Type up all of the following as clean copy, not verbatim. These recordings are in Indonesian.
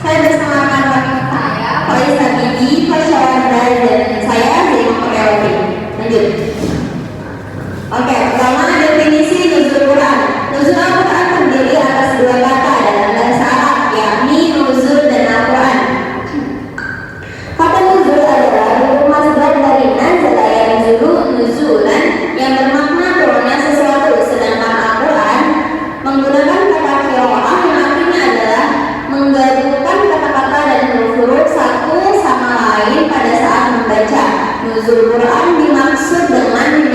Saya bersama rekan-rekan saya, Faisal Bibi, Fasyawanda, dan saya Zainul Koreofi. Lanjut. Oke, pertama definisi nuzul Quran. Nuzul Al-Quran terdiri atas dua kata dalam bahasa Arab, yakni nuzul dan Al-Quran. Kata nuzul adalah bentuk masdar dari nazala yang nuzulan yang bermakna turunnya sesuatu, sedangkan Al-Quran menggunakan kata qiraah yang artinya adalah menggabungkan kata-kata dan huruf satu sama lain pada saat membaca. Nuzul Quran dimaksud dengan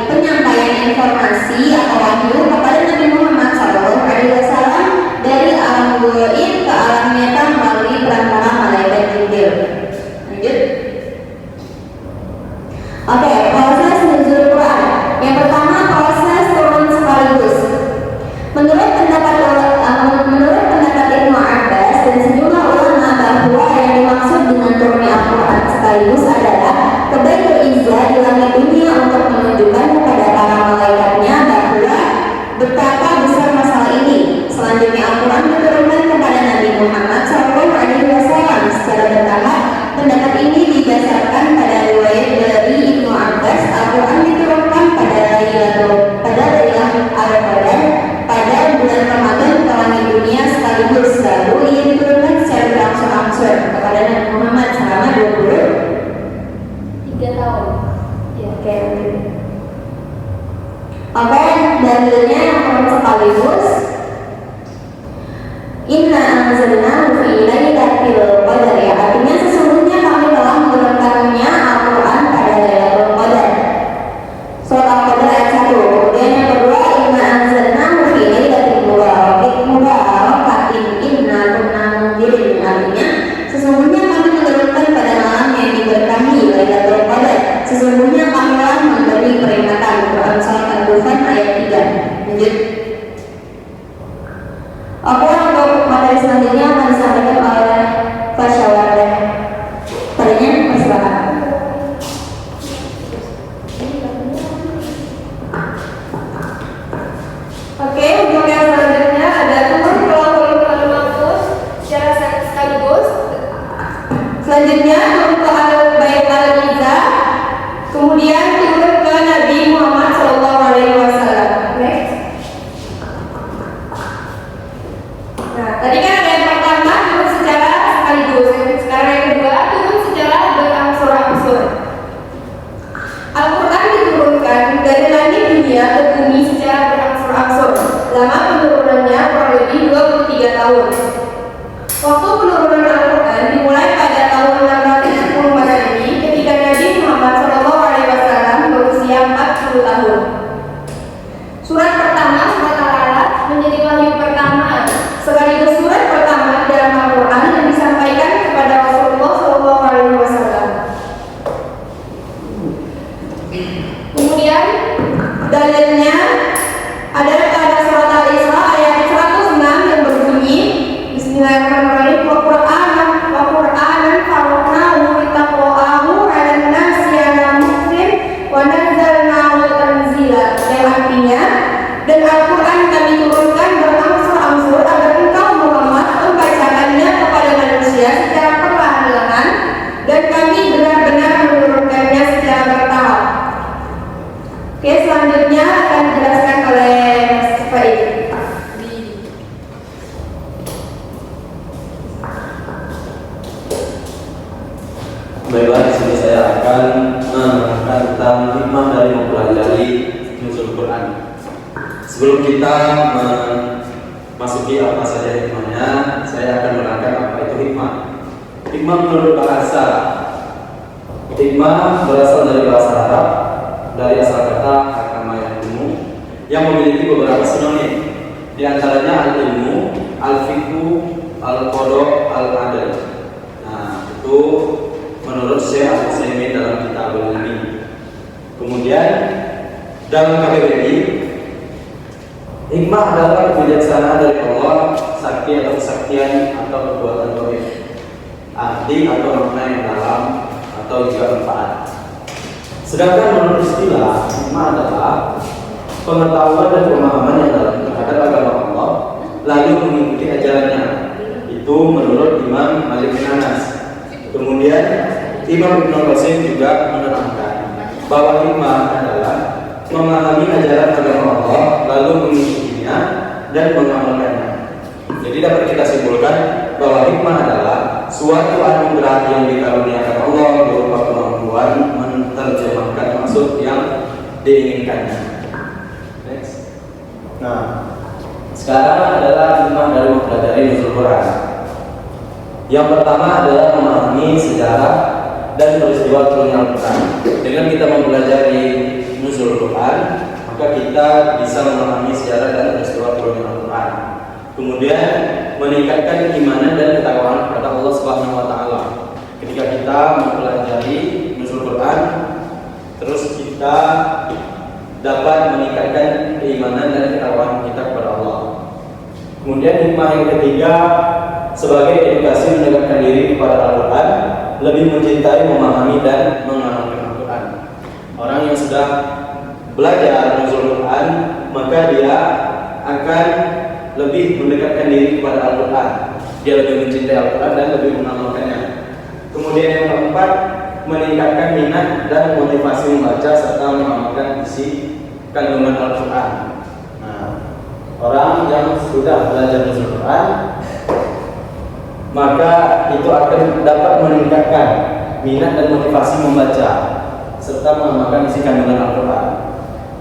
penyampaian informasi atau wahyu kepada Nabi Muhammad SAW dari alam gaib ke alam nyata melalui perantara malaikat Jibril. Lanjut. Oke, proses nuzul Quran. Yang pertama, proses turun sekaligus. Menurut pendapat Ibnu Abbas dan sejumlah ulama bahwa yang dimaksud dengan turunnya Al-Quran sekaligus adalah Baitul Izzah di langit dunia untuk menunjukkan kepada para malaikatnya bahwa betapa besar masalah ini. Selanjutnya Al-Quran diturunkan kepada Nabi Muhammad SAW secara bertahap. Pendapat ini didasarkan pada riwayat dari Ibnu Abbas. Al-Quran diturunkan pada Lailatul Qadar pada bulan Ramadan ke langit dunia sekaligus, lalu ia diturunkan secara berangsur-angsur kepada Nabi Muhammad selama 23 tahun. Ya, kayak gitu. Oke, dalilnya yang turun sekaligus. Inna anzalnahu fi lailatul qadar, ya, artinya sesungguhnya kami telah menurunkannya Al-Quran pada Lailatul Qadar. Surat Al-Qadar ayat 1. Kemudian yang kedua, inna anzalnahu fi lailatul mubarakatin inna kunna munzirin, artinya sesungguhnya kami menurunkan pada malam yang diberkahi Lailatul Qadar. Sesungguhnya kami telah memberi peringatan. Quran surat Al-Dukhan ayat 3. Lanjut. Oke, untuk materi selanjutnya akan disampaikan oleh Fasyawanda. Pertanyaan, persilakan. Oke, untuk yang selanjutnya ada turun ke Lauhul Mahfuz secara sekaligus. Selanjutnya turun ke Al-Bait Al-Izzah. Kemudian turun ke Nabi Muhammad SAW. Next. Nah, tadi kan ada yang pertama turun secara sekaligus. Sekarang yang kedua turun secara berangsur-angsur. Al-Quran diturunkan dari langit dunia ke bumi secara berangsur-angsur. Lama penurunannya kurang lebih 23 tahun. Waktu penurunan Al-Quran dimulai pada tahun 660 Masehi ketika Nabi Muhammad SAW berusia 40 tahun. Surat pertama, surat Al-Alaq, menjadi wahyu pertama sekaligus surat pertama dalam Al-Quran yang disampaikan kepada Rasulullah SAW. Kemudian dalilnya adalah pada surat Al-Isra ayat 106 yang berbunyi Bismillahirrahmanirrahim wa Qur'anan faraqnahu litaqra'ahu 'alan nasi 'ala muktin wa nazzalnahu tanzila, yang artinya dan Al-Quran kami turunkan berangsur-angsur agar engkau Muhammad membacakannya kepada manusia secara perlahan-lahan, dan kami benar-benar menurunkannya secara bertahap. Oke, selanjutnya akan dijelaskan oleh Mas Faid. Baiklah, di sini saya akan menerangkan tentang hikmah dari mempelajari nuzul Quran. Sebelum kita memasuki apa saja hikmahnya, saya akan menerangkan apa itu hikmah. Hikmah menurut bahasa. Hikmah berasal dari bahasa Arab, dari asal kata hakama ilmu yang memiliki beberapa sinonim. Di antaranya al-ilmu, al-fiqhu, al-qada, al-adl. Nah, itu menurut Syekh Al-Utsaimin dalam kitab Al-Ilmi. Kemudian dalam KBBI, hikmah adalah kebijaksanaan dari Allah, sakti atau kesaktian atau kekuatan gaib, arti atau makna yang dalam atau juga manfaat. Sedangkan menurut istilah, hikmah adalah pengetahuan dan pemahaman yang dalam terhadap agama Allah, lalu mengikuti ajarannya. Itu menurut menurut Imam Malik bin Anas. Kemudian Imam Ibnu Qasim juga menerangkan bahwa hikmah adalah memahami ajaran agama Allah lalu mengikutinya dan mengamalkannya. Jadi dapat kita simpulkan bahwa hikmah adalah suatu anugerah yang dikaruniakan Allah berupa kemampuan menerjemahkan maksud yang diinginkannya. Next. Nah, sekarang adalah hikmah dari mempelajari nuzul Quran. Yang pertama adalah memahami sejarah dan peristiwa turunnya Al-Quran. Dengan kita mempelajari nuzul Quran, maka kita bisa memahami sejarah dan peristiwa turunnya Al-Quran. Kemudian meningkatkan keimanan dan ketakwaan kepada Allah Subhanahu wa taala. Ketika kita mempelajari nuzul Quran, terus kita dapat meningkatkan keimanan dan ketakwaan kita kepada Allah. Kemudian hikmah yang ketiga, sebagai edukasi mendekatkan diri kepada Al-Quran, lebih mencintai, memahami dan mengamalkan Al-Quran. Orang yang sudah belajar nuzul Quran, maka dia akan lebih mendekatkan diri kepada Al-Quran. Dia lebih mencintai Al-Quran dan lebih mengamalkannya. Kemudian yang keempat, meningkatkan minat dan motivasi membaca serta mengamalkan isi kandungan Al-Quran. Nah, orang yang sudah belajar nuzul Quran, maka itu akan dapat meningkatkan minat dan motivasi membaca serta mengamalkan isi kandungan Al-Quran.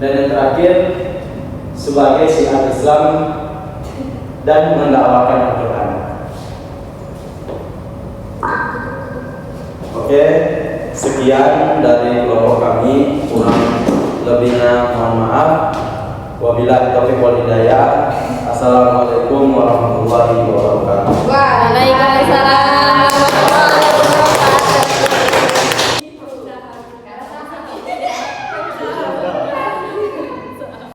Dan yang terakhir, sebagai syiar Islam dan mendakwakan Al-Quran. Oke, sekian dari kelompok kami. Kurang lebihnya mohon maaf. Wabillahi taufiq wal hidayah. Assalamualaikum warahmatullahi wabarakatuh. Waalaikumsalam.